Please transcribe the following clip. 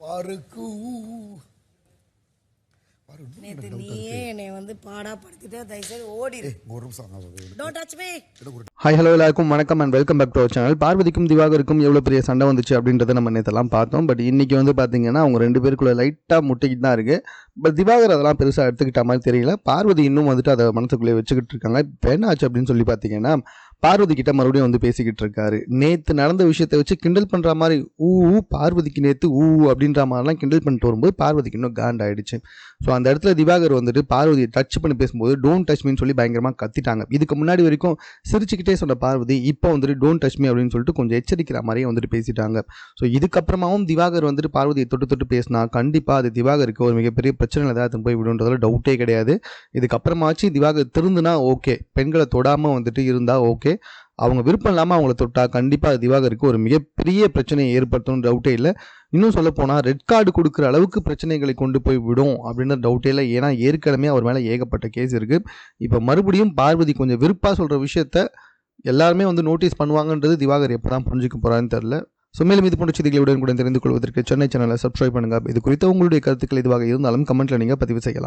பாருக்கு நேத்து நீயே என்னை வந்து பாடா படுத்திட்டு தயவுசெய்து ஓடிடு. ஒரு நிமிஷம் don't touch me. Hi hello எல்லாருக்கும் வணக்கம் and welcome back to our channel. பார்வதிக்கும் திவாகருக்கும் எவ்வளோ பெரிய சண்டை வந்துச்சு அப்படின்றத நம்ம நேற்றெல்லாம் பார்த்தோம். பட் இன்றைக்கி வந்து பார்த்தீங்கன்னா அவங்க ரெண்டு பேருக்குள்ள லைட்டாக முட்டிக்கிட்டு தான் இருக்குது. பட் திவாகர் அதெல்லாம் பெருசாக எடுத்துக்கிட்ட மாதிரி தெரியல. பார்வதி இன்னும் வந்துட்டு அதை மனசுக்குள்ளே வச்சுக்கிட்டு இருக்காங்க. இப்போ என்ன ஆச்சு அப்படின்னு சொல்லி பார்த்தீங்கன்னா, பார்வதி கிட்ட மறுபடியும் வந்து பேசிக்கிட்டு இருக்காரு. நேற்று நடந்த விஷயத்தை வச்சு கிண்டல் பண்ணுற மாதிரி பார்வதிக்கு நேற்று அப்படின்ற மாதிரிலாம் கிண்டல் பண்ணிட்டு வரும்போது பார்வதிக்கு இன்னும் காண்ட் ஆகிடுச்சு. ஸோ அந்த இடத்துல திவாகர் வந்துட்டு பார்வதியை டச் பண்ணி பேசும்போது டோன்ட் டச் மீன்னு சொல்லி பயங்கரமாக கத்திட்டாங்க. இதுக்கு முன்னாடி வரைக்கும் சிரிச்சுக்கிட்டே சொன்ன பார்வதி இப்போ வந்துட்டு டோன்ட் டச் மீ அப்படின்னு சொல்லிட்டு கொஞ்சம் எச்சரிக்கிற மாதிரியே வந்துட்டு பேசிட்டாங்க. ஸோ இதுக்கப்புறமாவும் திவாகர் வந்துட்டு பார்வதியை தொட்டு பேசினா கண்டிப்பாக அது திவாகருக்கு ஒரு மிகப்பெரிய பிரச்சனை ஏதாவது போய் விடுன்றதுல டவுட்டே கிடையாது. இதுக்கப்புறமாச்சு திவாகர் திருந்துனா ஓகே, பெண்களை தொடாமல் வந்துட்டு இருந்தால் ஓகே, அவங்க விருப்பம் இல்லாமல் அவங்கள தொட்டா கண்டிப்பாக திவாகருக்கு ஒரு மிகப்பெரிய பிரச்சனையை ஏற்படுத்தணும் டவுட்டே இல்லை. இன்னும் சொல்ல போனால் ரெட் கார்டு கொடுக்குற அளவுக்கு பிரச்சனைகளை கொண்டு போய் விடும் அப்படின்ற டவுட்டே இல்லை. ஏன்னா ஏற்கனவே அவர் மேலே ஏகப்பட்ட கேஸ் இருக்குது. இப்போ மறுபடியும் பார்வதி கொஞ்சம் விருப்பாக சொல்கிற விஷயத்த எல்லாருமே வந்து நோட்டீஸ் பண்ணுவாங்கன்றது திவாகர் எப்போ தான் புரிஞ்சுக்க போகிறான்னு தெரில. ஸோ மேலும் இது போன்ற செய்திகளை உடனுக்குடன் தெரிந்து கொள்வதற்கு சென்னை சேனலை சப்ஸ்கிரைப் பண்ணுங்கள். இது குறித்த உங்களுடைய கருத்துக்கள் எதுவாக இருந்தாலும் கமெண்ட்டில் நீங்கள் பதிவு செய்யலாம்.